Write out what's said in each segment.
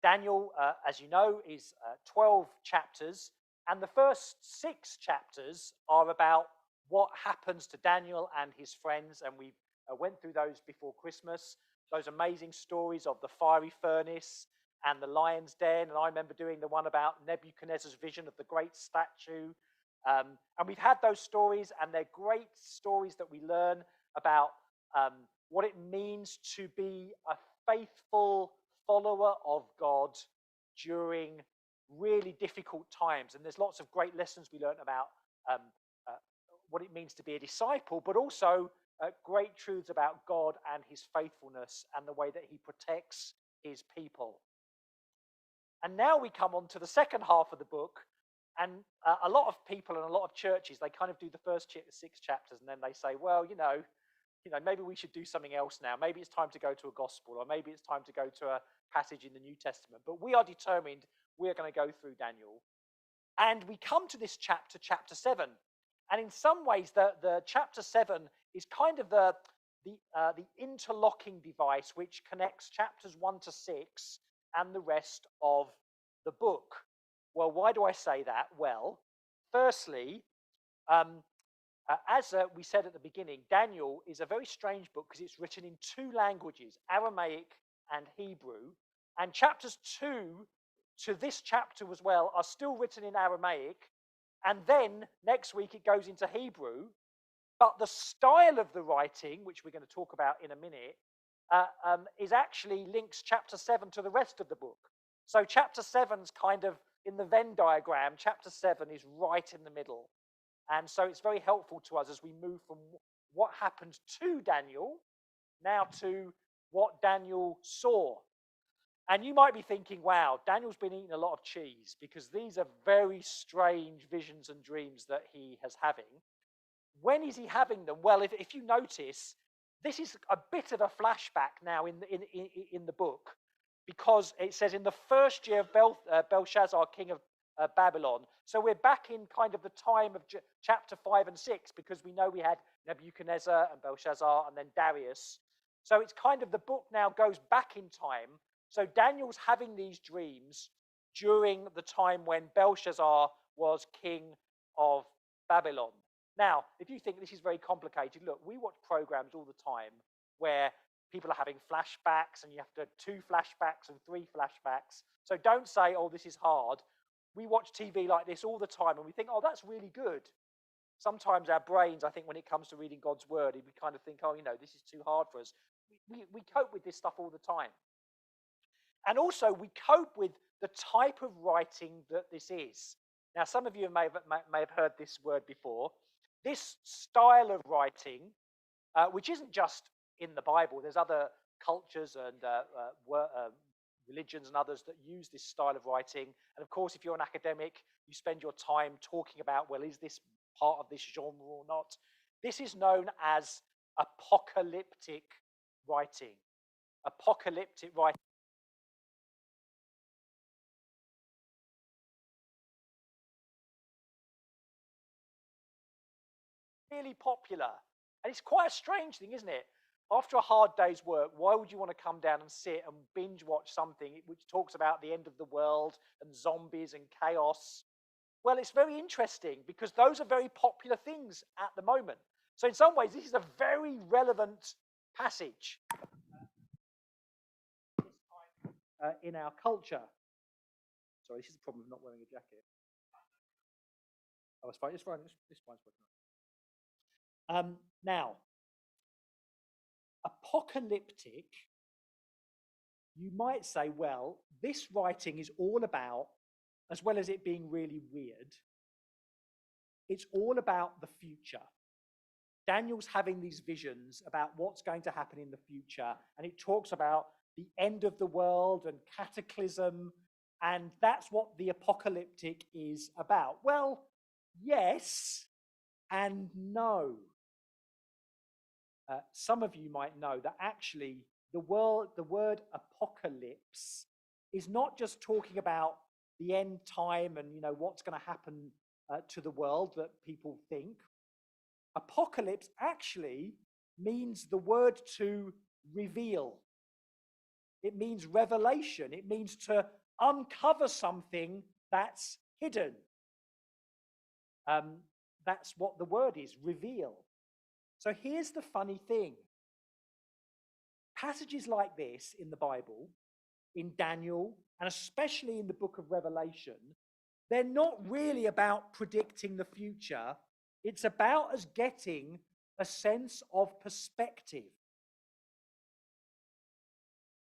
Daniel, as you know, is 12 chapters, and the first 6 chapters are about what happens to Daniel and his friends, and we went through those before Christmas. Those amazing stories of the fiery furnace and the lion's den, and I remember doing the one about Nebuchadnezzar's vision of the great statue. And we've had those stories, and they're great stories that we learn about um, what it means to be a faithful follower of God during really difficult times. And there's lots of great lessons we learn about um, uh, what it means to be a disciple, but also great truths about God and his faithfulness and the way that he protects his people. And now we come on to the second half of the book. And a lot of people and a lot of churches, they kind of do the first 6 chapters, and then they say, well, maybe we should do something else now. Maybe it's time to go to a gospel, or maybe it's time to go to a passage in the New Testament. But we are determined we're going to go through Daniel. And we come to this chapter, chapter 7. And in some ways, the chapter 7 is kind of the interlocking device which connects chapters 1 to 6 and the rest of the book. Well, why do I say that? Well, firstly, as we said at the beginning, Daniel is a very strange book because it's written in 2 languages, Aramaic and Hebrew. And chapters 2 to this chapter as well are still written in Aramaic. And then next week it goes into Hebrew. But the style of the writing, which we're going to talk about in a minute, is actually links chapter 7 to the rest of the book. So chapter 7's kind of in the Venn diagram. Chapter 7 is right in the middle. And so it's very helpful to us as we move from what happened to Daniel now to what Daniel saw. And you might be thinking, wow, Daniel's been eating a lot of cheese, because these are very strange visions and dreams that he is having. When is he having them? Well, if you notice, this is a bit of a flashback now in the book, because it says in the first year of Belshazzar, king of Babylon. So we're back in kind of the time of chapter 5 and 6, because we know we had Nebuchadnezzar and Belshazzar and then Darius. So it's kind of the book now goes back in time. So Daniel's having these dreams during the time when Belshazzar was king of Babylon. Now, if you think this is very complicated, look, we watch programs all the time where people are having flashbacks, and you have to have 2 flashbacks and 3 flashbacks. So don't say, oh, this is hard. We watch TV like this all the time, and we think, oh, that's really good. Sometimes our brains, I think, when it comes to reading God's word, we kind of think, oh, this is too hard for us. We cope with this stuff all the time. And also, we cope with the type of writing that this is. Now, some of you may have heard this word before. This style of writing, which isn't just in the Bible, there's other cultures and religions and others that use this style of writing. And of course, if you're an academic, you spend your time talking about, well, is this part of this genre or not? This is known as apocalyptic writing. Apocalyptic writing. Really popular. And it's quite a strange thing, isn't it? After a hard day's work, why would you want to come down and sit and binge watch something which talks about the end of the world and zombies and chaos? Well, it's very interesting because those are very popular things at the moment. So in some ways, this is a very relevant passage in our culture. Sorry, this is the problem of not wearing a jacket. Oh, it's fine. It's fine. This one's fine. Now, apocalyptic, you might say, well, this writing is all about, as well as it being really weird, it's all about the future. Daniel's having these visions about what's going to happen in the future, and it talks about the end of the world and cataclysm, and that's what the apocalyptic is about. Well, yes and no. Some of you might know that actually the word apocalypse is not just talking about the end time and what's going to happen to the world that people think. Apocalypse actually means the word to reveal. It means revelation. It means to uncover something that's hidden. That's what the word is, reveal. So here's the funny thing. Passages like this in the Bible, in Daniel, and especially in the book of Revelation, they're not really about predicting the future. It's about us getting a sense of perspective.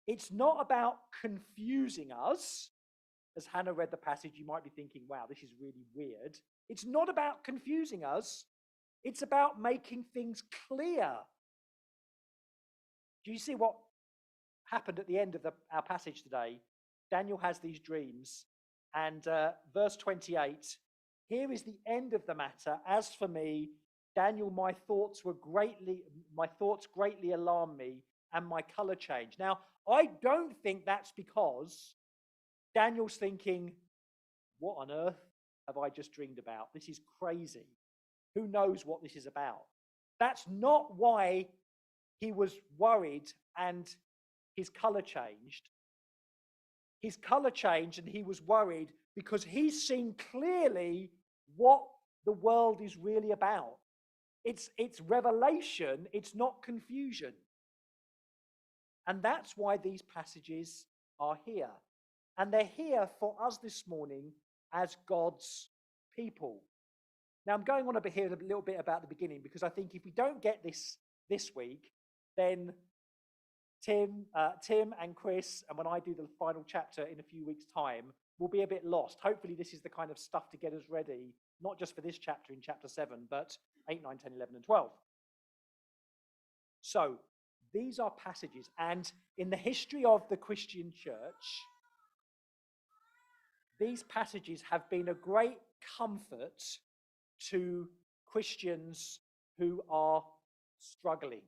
It's not about confusing us. As Hannah read the passage, you might be thinking, wow, this is really weird. It's not about confusing us. It's about making things clear. Do you see what happened at the end of our passage today? Daniel has these dreams, and verse 28, here is the end of the matter. As for me, Daniel, my thoughts greatly alarmed me, and my color changed. Now, I don't think that's because Daniel's thinking, what on earth have I just dreamed about? This is crazy. Who knows what this is about? That's not why he was worried and his color changed. His color changed and he was worried because he's seen clearly what the world is really about. It's revelation, it's not confusion. And that's why these passages are here. And they're here for us this morning as God's people. Now, I'm going on a little bit about the beginning, because I think if we don't get this week, then Tim and Chris, and when I do the final chapter in a few weeks' time, we'll be a bit lost. Hopefully, this is the kind of stuff to get us ready, not just for this chapter in chapter 7, but 8, 9, 10, 11, and 12. So, these are passages, and in the history of the Christian church, these passages have been a great comfort to Christians who are struggling.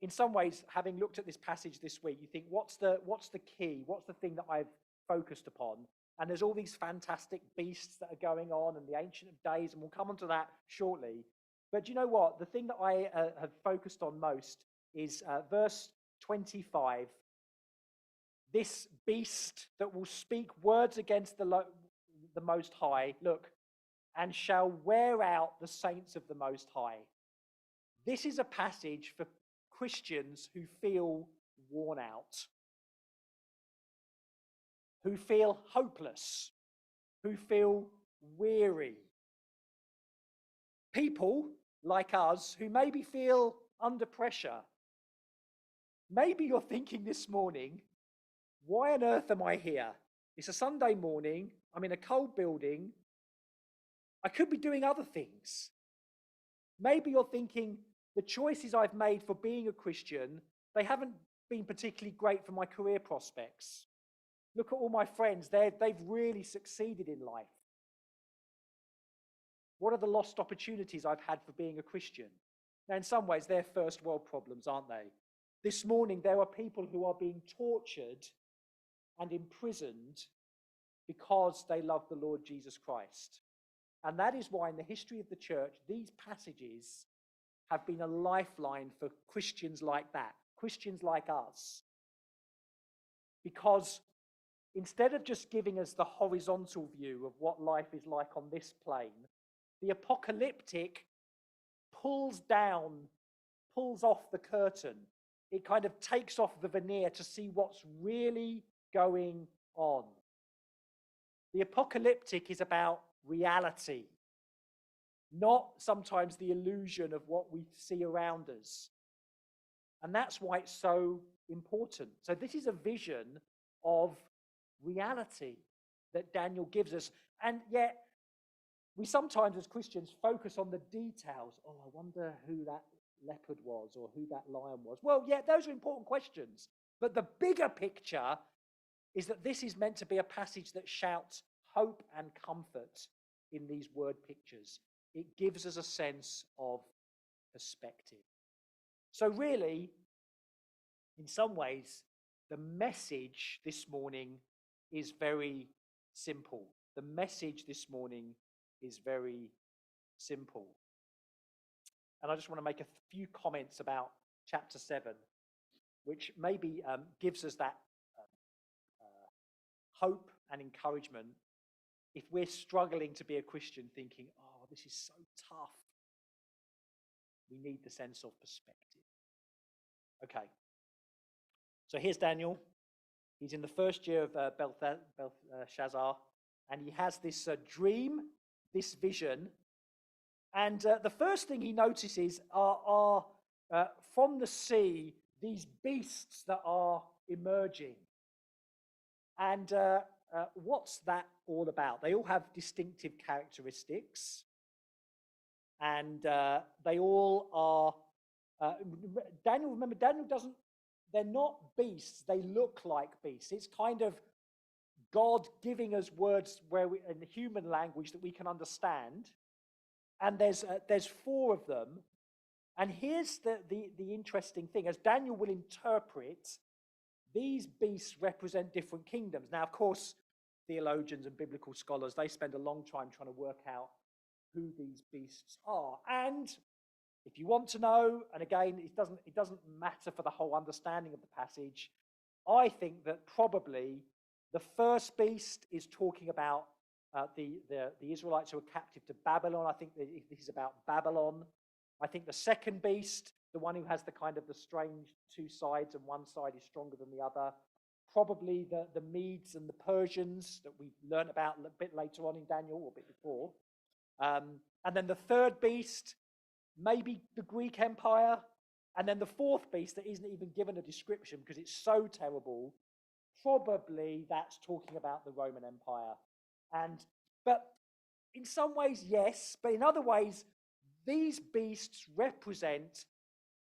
In some ways, having looked at this passage this week, you think, what's the key? What's the thing that I've focused upon? And there's all these fantastic beasts that are going on, and the Ancient of Days, and we'll come on to that shortly. But do you know what? The thing that I have focused on most is verse 25. This beast that will speak words against the Most High, look, and shall wear out the saints of the Most High. This is a passage for Christians who feel worn out, who feel hopeless, who feel weary. People like us who maybe feel under pressure. Maybe you're thinking this morning, why on earth am I here? It's a Sunday morning. I'm in a cold building. I could be doing other things. Maybe you're thinking, the choices I've made for being a Christian, they haven't been particularly great for my career prospects. Look at all my friends. They've really succeeded in life. What are the lost opportunities I've had for being a Christian? Now, in some ways, they're first world problems, aren't they? This morning, there are people who are being tortured and imprisoned because they love the Lord Jesus Christ. And that is why in the history of the church, these passages have been a lifeline for Christians like that, Christians like us. Because instead of just giving us the horizontal view of what life is like on this plane, the apocalyptic pulls off the curtain. It kind of takes off the veneer to see what's really going on. The apocalyptic is about reality, not sometimes the illusion of what we see around us. And that's why it's so important. So this is a vision of reality that Daniel gives us. And yet, we sometimes as Christians focus on the details. Oh, I wonder who that leopard was or who that lion was. Well, yeah, those are important questions. But the bigger picture is that this is meant to be a passage that shouts hope and comfort in these word pictures. It gives us a sense of perspective. So really, in some ways, the message this morning is very simple. The message this morning is very simple. And I just want to make a few comments about chapter 7. which maybe gives us that hope and encouragement if we're struggling to be a Christian, thinking, oh, this is so tough. We need the sense of perspective. Okay. So here's Daniel. He's in the first year of Belshazzar, and he has this dream, this vision. And the first thing he notices are from the sea, these beasts that are emerging. And what's that all about? They all have distinctive characteristics. And they all are... Daniel doesn't... They're not beasts. They look like beasts. It's kind of God giving us words in the human language that we can understand. And there's 4 of them. And here's the interesting thing. As Daniel will interpret, these beasts represent different kingdoms. Now, of course, theologians and biblical scholars, they spend a long time trying to work out who these beasts are. And if you want to know, and again, it doesn't matter for the whole understanding of the passage, I think that probably the first beast is talking about the Israelites who are captive to Babylon. I think this is about Babylon. I think the second beast, the one who has the kind of the strange 2 sides and one side is stronger than the other, probably the Medes and the Persians that we learn about a bit later on in Daniel, or a bit before. And then the third beast, maybe the Greek Empire. And then the fourth beast that isn't even given a description because it's so terrible, probably that's talking about the Roman Empire. But in some ways, yes, but in other ways, these beasts represent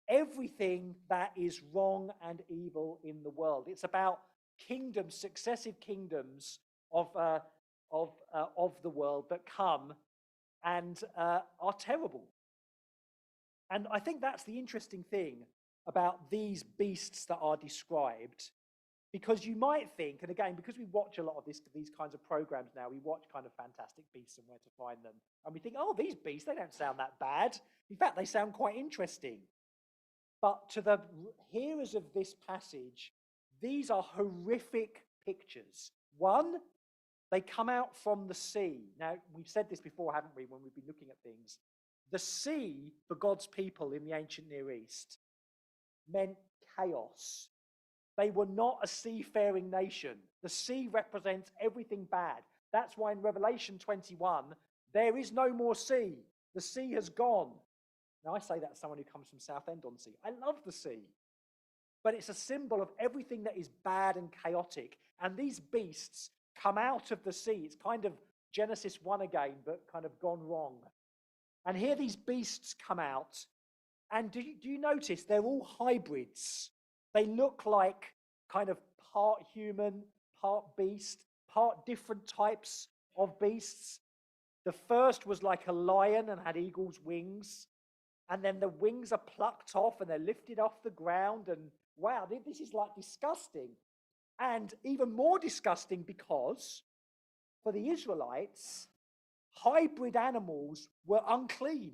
everything that is wrong and evil in the world. It's about kingdoms, successive kingdoms of the world that come and are terrible. And I think that's the interesting thing about these beasts that are described, because you might think, and again, because we watch a lot of these kinds of programs now, we watch kind of Fantastic Beasts and Where to Find Them, and we think, oh, these beasts, they don't sound that bad. In fact, they sound quite interesting. But to the hearers of this passage, these are horrific pictures. One, they come out from the sea. Now, we've said this before, haven't we, when we've been looking at things. The sea, for God's people in the ancient Near East, meant chaos. They were not a seafaring nation. The sea represents everything bad. That's why in Revelation 21, there is no more sea. The sea has gone. Now, I say that as someone who comes from Southend-on-Sea. I love the sea. But it's a symbol of everything that is bad and chaotic. And these beasts come out of the sea. It's kind of Genesis 1 again, but kind of gone wrong. And here these beasts come out. And do you notice they're all hybrids? They look like kind of part human, part beast, part different types of beasts. The first was like a lion and had eagle's wings. And then the wings are plucked off and they're lifted off the ground. And wow, this is like disgusting. And even more disgusting because for the Israelites, hybrid animals were unclean.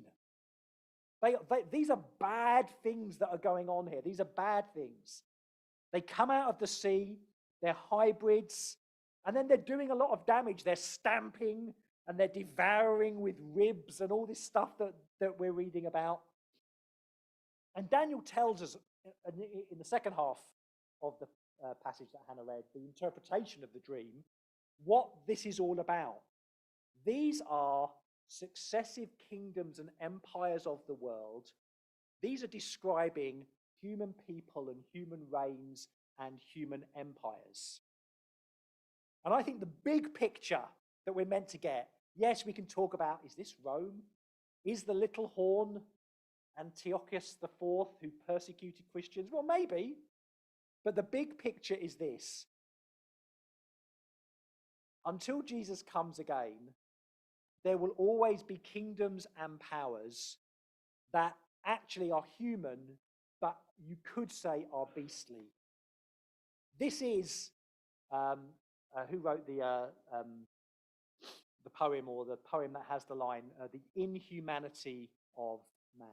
These are bad things that are going on here. These are bad things. They come out of the sea, they're hybrids, and then they're doing a lot of damage. They're stamping and they're devouring with ribs and all this stuff that we're reading about. And Daniel tells us in the second half of the passage that Hannah read, the interpretation of the dream, what this is all about. These are successive kingdoms and empires of the world. These are describing human people and human reigns and human empires. And I think the big picture that we're meant to get, yes, we can talk about, is this Rome? Is the little horn Antiochus IV who persecuted Christians? Well, maybe. But the big picture is this. Until Jesus comes again, there will always be kingdoms and powers that actually are human, but you could say are beastly. This is who wrote the poem, or the poem that has the line, the inhumanity of man.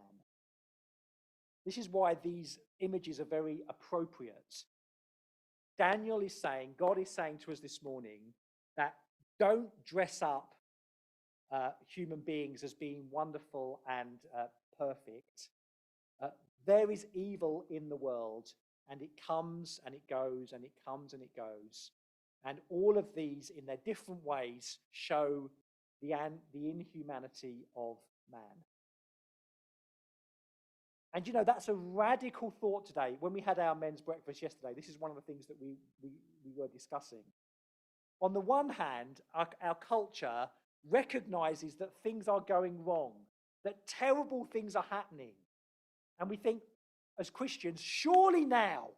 This is why these images are very appropriate. Daniel is saying, God is saying to us this morning that don't dress up human beings as being wonderful and perfect. There is evil in the world, and it comes and it goes, and it comes and it goes. And all of these, in their different ways, show the inhumanity of man. And that's a radical thought today. When we had our men's breakfast yesterday, this is one of the things that we were discussing. On the one hand, our culture recognizes that things are going wrong, that terrible things are happening. And we think, as Christians, surely now,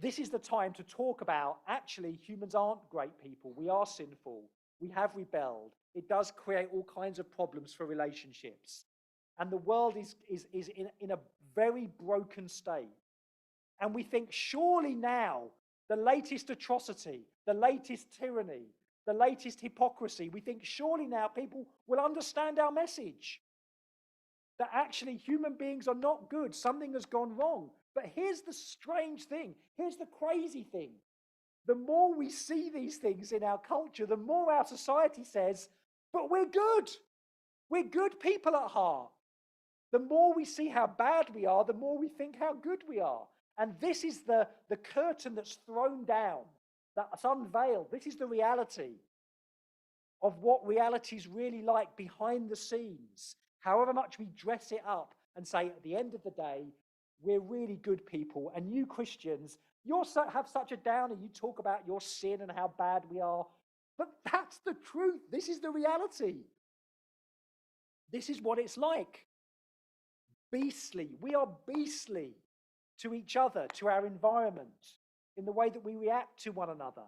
this is the time to talk about, actually, humans aren't great people. We are sinful. We have rebelled. It does create all kinds of problems for relationships. And the world is in a very broken state. And we think, surely now, the latest atrocity, the latest tyranny, the latest hypocrisy, we think, surely now people will understand our message. That actually human beings are not good. Something has gone wrong. But here's the strange thing. Here's the crazy thing. The more we see these things in our culture, the more our society says, but we're good. We're good people at heart. The more we see how bad we are, the more we think how good we are. And this is the curtain that's thrown down, that's unveiled. This is the reality of what reality is really like behind the scenes. However much we dress it up and say at the end of the day, we're really good people. And you Christians, you have such a downer. You talk about your sin and how bad we are. But that's the truth. This is the reality. This is what it's like. Beastly. We are beastly to each other, to our environment, in the way that we react to one another.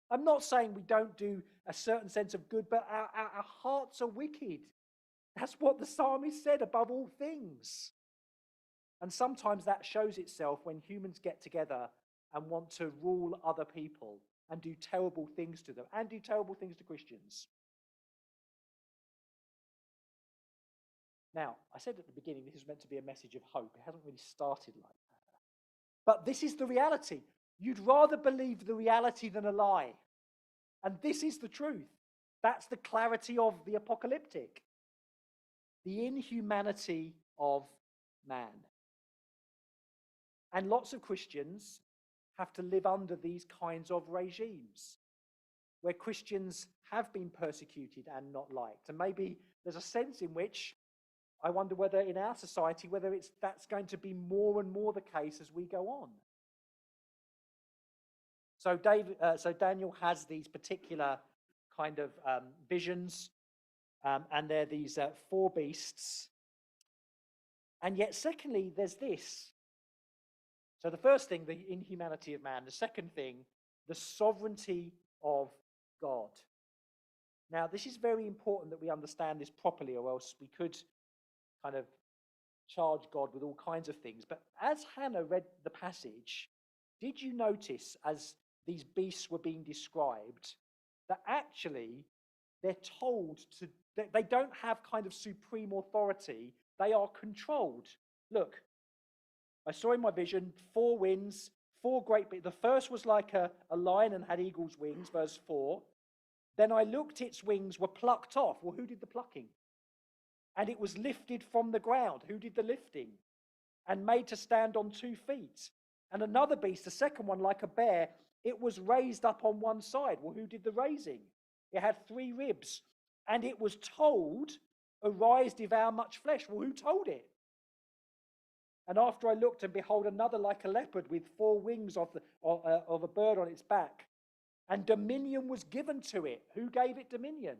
I'm not saying we don't do a certain sense of good, but our hearts are wicked. That's what the psalmist said, above all things. And sometimes that shows itself when humans get together and want to rule other people and do terrible things to them and do terrible things to Christians. Now, I said at the beginning this is meant to be a message of hope. It hasn't really started like that. But this is the reality. You'd rather believe the reality than a lie. And this is the truth. That's the clarity of the apocalyptic. The inhumanity of man. And lots of Christians have to live under these kinds of regimes where Christians have been persecuted and not liked. And maybe there's a sense in which I wonder whether in our society, whether that's going to be more and more the case as we go on. So Daniel has these particular kind of visions, and they're these 4 beasts. And yet, secondly, there's this. So the first thing, the inhumanity of man. The second thing, the sovereignty of God. Now, this is very important that we understand this properly, or else we could kind of charge God with all kinds of things. But as Hannah read the passage, did you notice as these beasts were being described that actually they're told to, they don't have kind of supreme authority, they are controlled. Look, I saw in my vision 4 winds, 4 great beasts. The first was like a lion and had eagle's wings, verse 4. Then I looked, its wings were plucked off. Well, who did the plucking? And it was lifted from the ground. Who did the lifting? And made to stand on 2 feet. And another beast, the second one, like a bear, it was raised up on one side. Well, who did the raising? It had 3 ribs. And it was told, arise, devour much flesh. Well, who told it? And after I looked, and behold, another like a leopard with 4 wings of a bird on its back. And dominion was given to it. Who gave it dominion?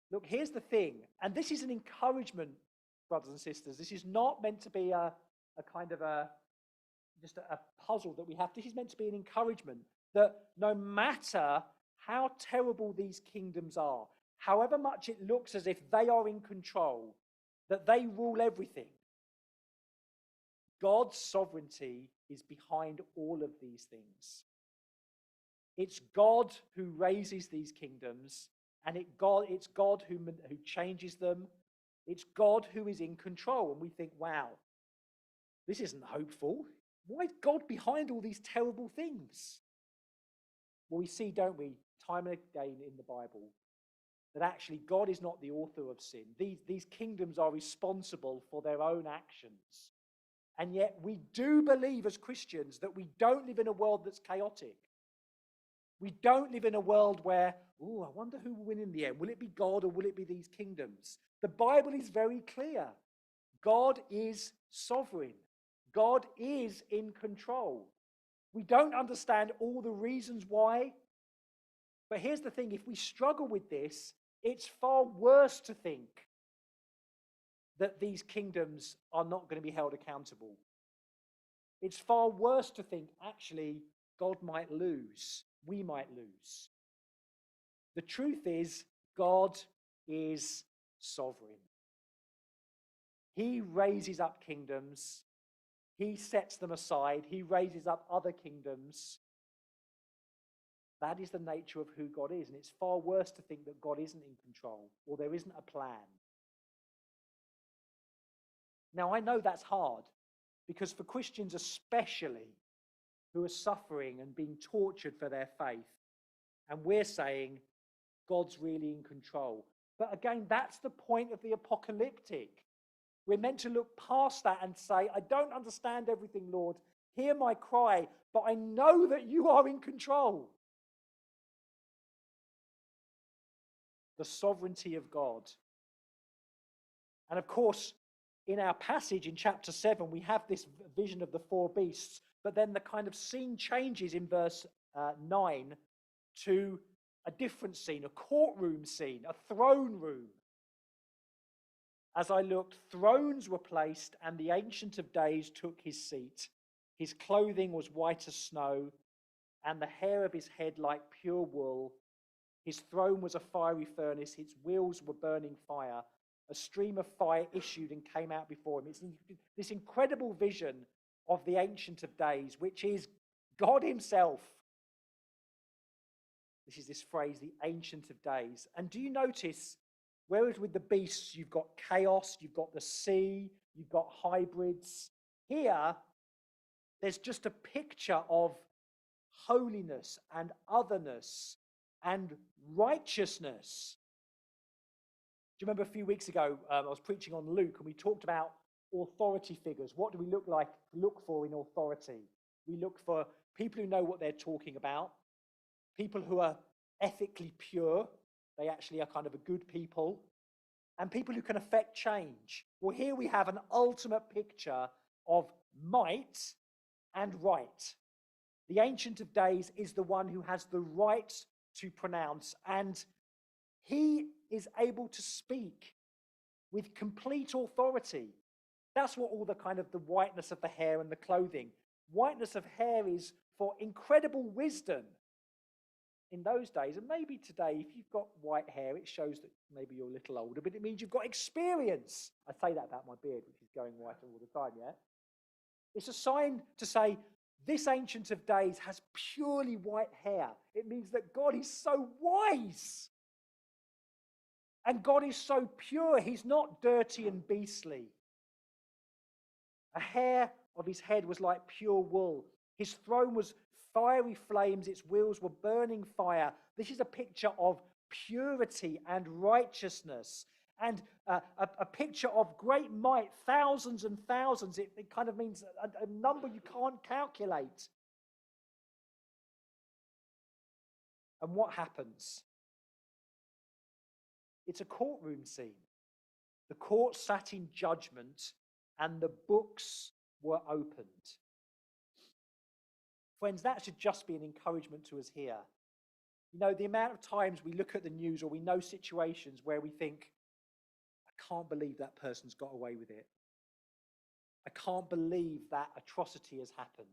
Look, here's the thing. And this is an encouragement, brothers and sisters. This is not meant to be a kind of just a puzzle that we have. This is meant to be an encouragement that no matter how terrible these kingdoms are, however much it looks as if they are in control, that they rule everything, God's sovereignty is behind all of these things. It's God who raises these kingdoms, and it's God who changes them. It's God who is in control. And we think, wow, this isn't hopeful. Why is God behind all these terrible things? Well, we see, don't we, time and again in the Bible, that actually God is not the author of sin. These kingdoms are responsible for their own actions. And yet we do believe as Christians that we don't live in a world that's chaotic. We don't live in a world where, oh, I wonder who will win in the end. Will it be God or will it be these kingdoms? The Bible is very clear. God is sovereign. God is in control. We don't understand all the reasons why. But here's the thing, if we struggle with this, it's far worse to think that these kingdoms are not going to be held accountable. It's far worse to think, actually, God might lose. We might lose. The truth is, God is sovereign. He raises up kingdoms. He sets them aside. He raises up other kingdoms. That is the nature of who God is. And it's far worse to think that God isn't in control or there isn't a plan. Now, I know that's hard because for Christians especially who are suffering and being tortured for their faith, and we're saying God's really in control. But again, that's the point of the apocalyptic. We're meant to look past that and say, I don't understand everything, Lord. Hear my cry, but I know that you are in control. The sovereignty of God. And of course, in our passage in chapter 7, we have this vision of the four beasts, but then the kind of scene changes in verse 9 to a different scene, a courtroom scene, a throne room. As I looked, thrones were placed, and the Ancient of Days took his seat. His clothing was white as snow, and the hair of his head like pure wool. His throne was a fiery furnace, its wheels were burning fire. A stream of fire issued and came out before him. It's this incredible vision of the Ancient of Days, which is God himself. This is this phrase, the Ancient of Days. And do you notice, whereas with the beasts, you've got chaos, you've got the sea, you've got hybrids. Here, there's just a picture of holiness and otherness and righteousness. Do you remember a few weeks ago, I was preaching on Luke, and we talked about authority figures. What do we look for in authority? We look for people who know what they're talking about, people who are ethically pure. They actually are kind of a good people, and people who can affect change. Well, here we have an ultimate picture of might and right. The Ancient of Days is the one who has the right to pronounce, and he is able to speak with complete authority. That's what all the kind of the whiteness of the hair and the clothing. Whiteness of hair is for incredible wisdom in those days. And maybe today, if you've got white hair, it shows that maybe you're a little older, but it means you've got experience. I say that about my beard, which is going whiter all the time, yeah? It's a sign to say, this Ancient of Days has purely white hair. It means that God is so wise. And God is so pure. He's not dirty and beastly. A hair of his head was like pure wool. His throne was fiery flames. Its wheels were burning fire. This is a picture of purity and righteousness. And a picture of great might, thousands and thousands. It kind of means a number you can't calculate. And what happens? It's a courtroom scene. The court sat in judgment and the books were opened. Friends, that should just be an encouragement to us here. You know, the amount of times we look at the news or we know situations where we think, I can't believe that person's got away with it. I can't believe that atrocity has happened.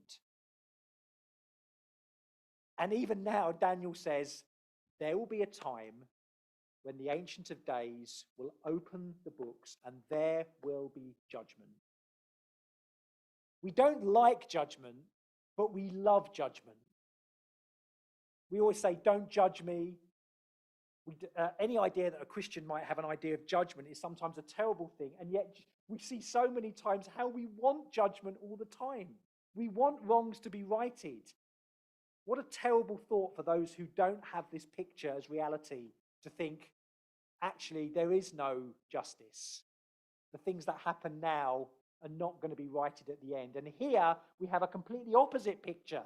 And even now, Daniel says, there will be a time when the Ancient of Days will open the books and there will be judgment. We don't like judgment, but we love judgment. We always say, don't judge me. Any idea that a Christian might have an idea of judgment is sometimes a terrible thing, and yet we see so many times how we want judgment all the time. We want wrongs to be righted. What a terrible thought for those who don't have this picture as reality, to think, actually, there is no justice. The things that happen now are not going to be righted at the end. And here we have a completely opposite picture.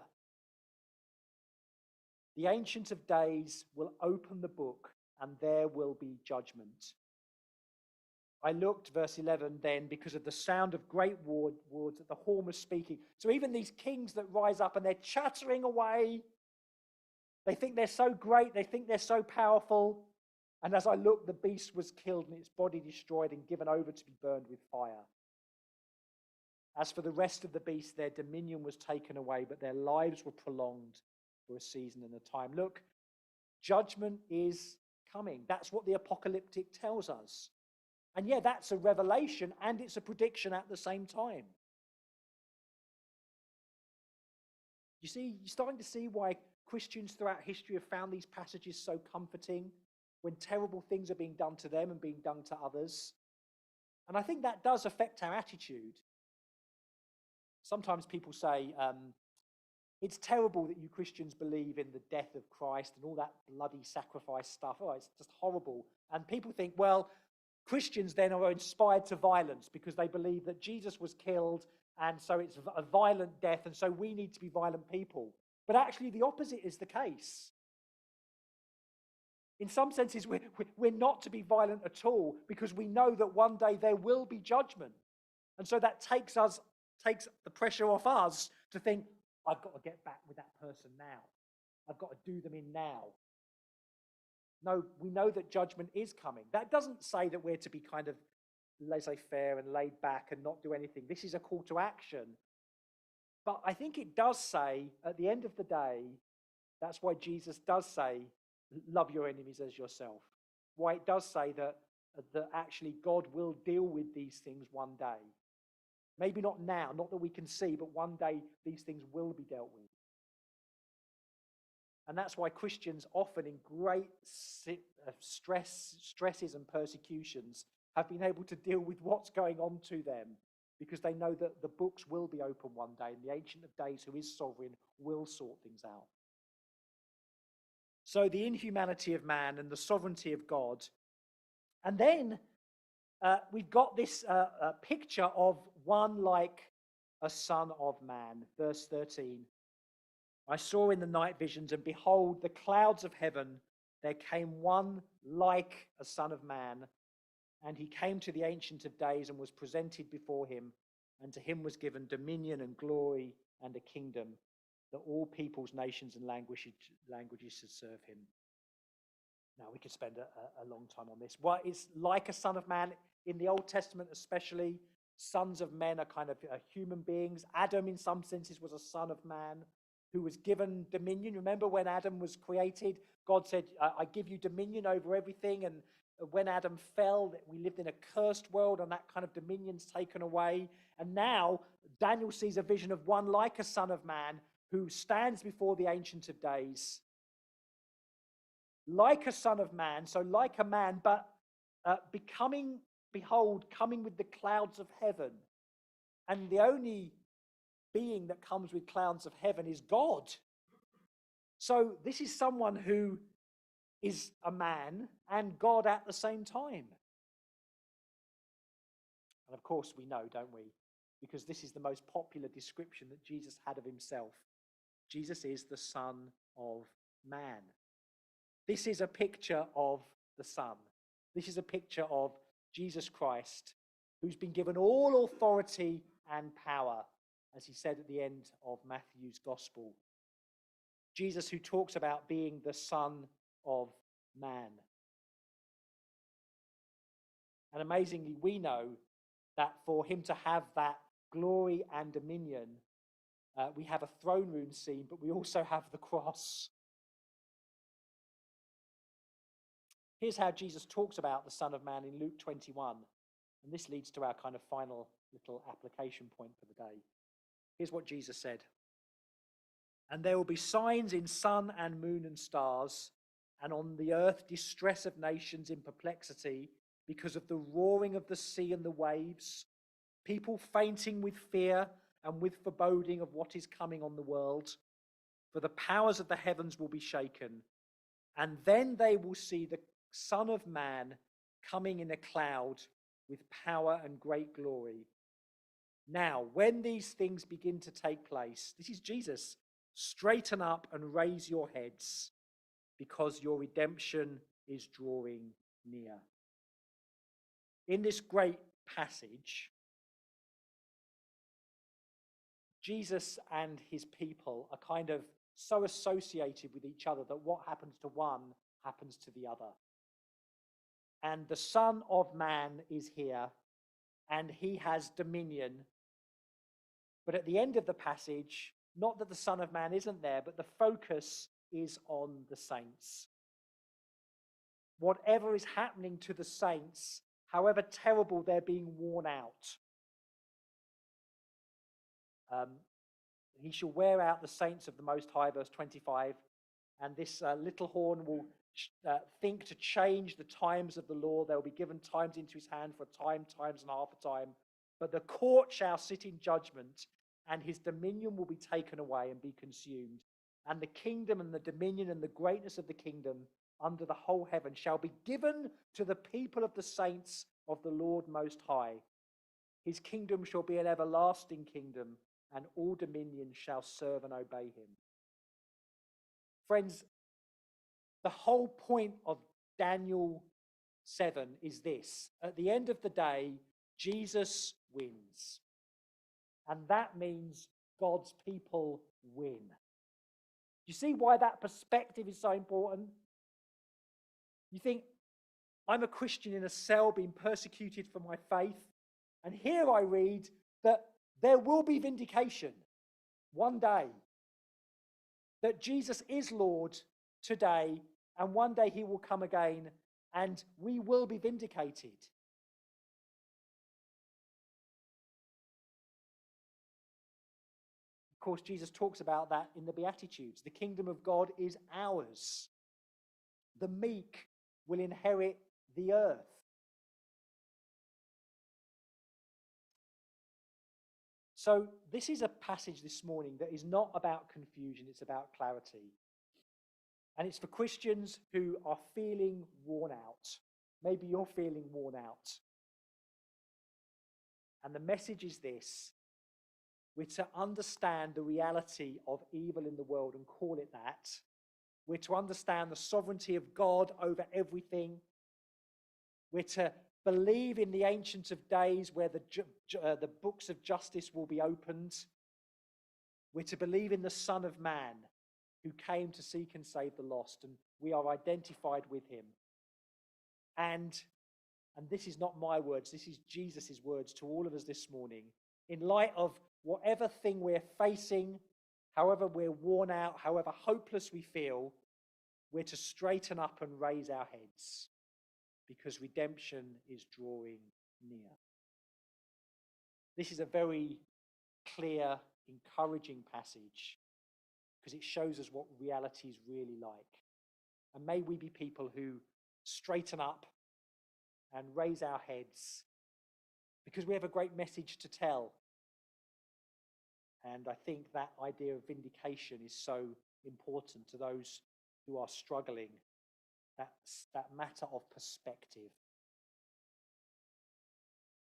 The Ancient of Days will open the book, and there will be judgment. I looked, verse 11, then, because of the sound of great words that the horn was speaking. So even these kings that rise up and they're chattering away, they think they're so great, they think they're so powerful. And as I looked, the beast was killed and its body destroyed and given over to be burned with fire. As for the rest of the beasts, their dominion was taken away, but their lives were prolonged for a season and a time. Look, judgment is coming. That's what the apocalyptic tells us. And yeah, that's a revelation and it's a prediction at the same time. You see, you're starting to see why Christians throughout history have found these passages so comforting when terrible things are being done to them and being done to others. And I think that does affect our attitude. Sometimes people say, it's terrible that you Christians believe in the death of Christ and all that bloody sacrifice stuff. Oh, it's just horrible. And people think, well, Christians then are inspired to violence because they believe that Jesus was killed and so it's a violent death and so we need to be violent people. But actually the opposite is the case. In some senses, we're not to be violent at all because we know that one day there will be judgment. And so that takes the pressure off us to think, I've got to get back with that person now. I've got to do them in now. No, we know that judgment is coming. That doesn't say that we're to be kind of laissez-faire and laid back and not do anything. This is a call to action. But I think it does say, at the end of the day, that's why Jesus does say, love your enemies as yourself. Why it does say that actually God will deal with these things one day. Maybe not now, not that we can see, but one day these things will be dealt with. And that's why Christians often in great stresses and persecutions have been able to deal with what's going on to them because they know that the books will be open one day and the Ancient of Days, who is sovereign, will sort things out. So the inhumanity of man and the sovereignty of God. And then we've got this picture of one like a son of man. Verse 13. I saw in the night visions, and behold, the clouds of heaven, there came one like a son of man, and he came to the Ancient of Days and was presented before him, and to him was given dominion and glory and a kingdom, that all peoples, nations, and languages should serve him. Now, we could spend a long time on this. What is like a son of man in the Old Testament especially? Sons of men are kind of human beings. Adam, in some senses, was a son of man who was given dominion. Remember when Adam was created, God said, I give you dominion over everything. And when Adam fell, we lived in a cursed world and that kind of dominion's taken away. And now Daniel sees a vision of one like a son of man who stands before the Ancient of Days. Like a son of man, so like a man, but coming with the clouds of heaven. And the only being that comes with clouds of heaven is God. So this is someone who is a man and God at the same time. And of course we know, don't we? Because this is the most popular description that Jesus had of himself. Jesus is the Son of Man. This is a picture of the Son. This is a picture of Jesus Christ, who's been given all authority and power, as he said at the end of Matthew's Gospel. Jesus, who talks about being the Son of Man. And amazingly, we know that for him to have that glory and dominion, we have a throne room scene, but we also have the cross. Here's how Jesus talks about the Son of Man in Luke 21. And this leads to our kind of final little application point for the day. Here's what Jesus said. And there will be signs in sun and moon and stars, and on the earth distress of nations in perplexity because of the roaring of the sea and the waves, people fainting with fear and with foreboding of what is coming on the world. For the powers of the heavens will be shaken, and then they will see the Son of Man coming in a cloud with power and great glory. Now, when these things begin to take place, this is Jesus, straighten up and raise your heads, because your redemption is drawing near. In this great passage, Jesus and his people are kind of so associated with each other that what happens to one happens to the other. And the Son of Man is here, and he has dominion. But at the end of the passage, not that the Son of Man isn't there, but the focus is on the saints. Whatever is happening to the saints, however terrible they're being worn out, he shall wear out the saints of the Most High, verse 25, and this little horn will think to change the times of the Lord. There will be given times into his hand for a time, times and half a time. But the court shall sit in judgment, and his dominion will be taken away and be consumed. And the kingdom and the dominion and the greatness of the kingdom under the whole heaven shall be given to the people of the saints of the Lord Most High. His kingdom shall be an everlasting kingdom, and all dominion shall serve and obey him. Friends, the whole point of Daniel 7 is this. At the end of the day, Jesus wins. And that means God's people win. You see why that perspective is so important? You think, I'm a Christian in a cell being persecuted for my faith. And here I read that there will be vindication one day. That Jesus is Lord today, and one day he will come again, and we will be vindicated. Of course, Jesus talks about that in the Beatitudes. The kingdom of God is ours. The meek will inherit the earth. So this is a passage this morning that is not about confusion, it's about clarity. And it's for Christians who are feeling worn out. Maybe you're feeling worn out. And the message is this. We're to understand the reality of evil in the world and call it that. We're to understand the sovereignty of God over everything. We're to believe in the Ancient of Days where the books of justice will be opened. We're to believe in the Son of Man who came to seek and save the lost, and we are identified with him. And this is not my words, this is Jesus' words to all of us this morning. In light of whatever thing we're facing, however we're worn out, however hopeless we feel, we're to straighten up and raise our heads because redemption is drawing near. This is a very clear, encouraging passage because it shows us what reality is really like. And may we be people who straighten up and raise our heads because we have a great message to tell. And I think that idea of vindication is so important to those who are struggling, that matter of perspective.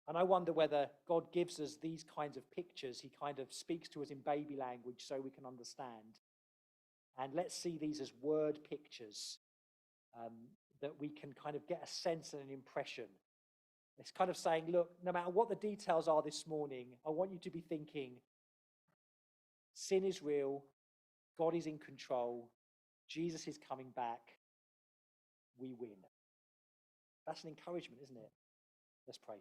And I wonder whether God gives us these kinds of pictures. He kind of speaks to us in baby language so we can understand. And let's see these as word pictures that we can kind of get a sense and an impression. It's kind of saying, look, no matter what the details are this morning, I want you to be thinking, sin is real, God is in control, Jesus is coming back, we win. That's an encouragement, isn't it? Let's pray.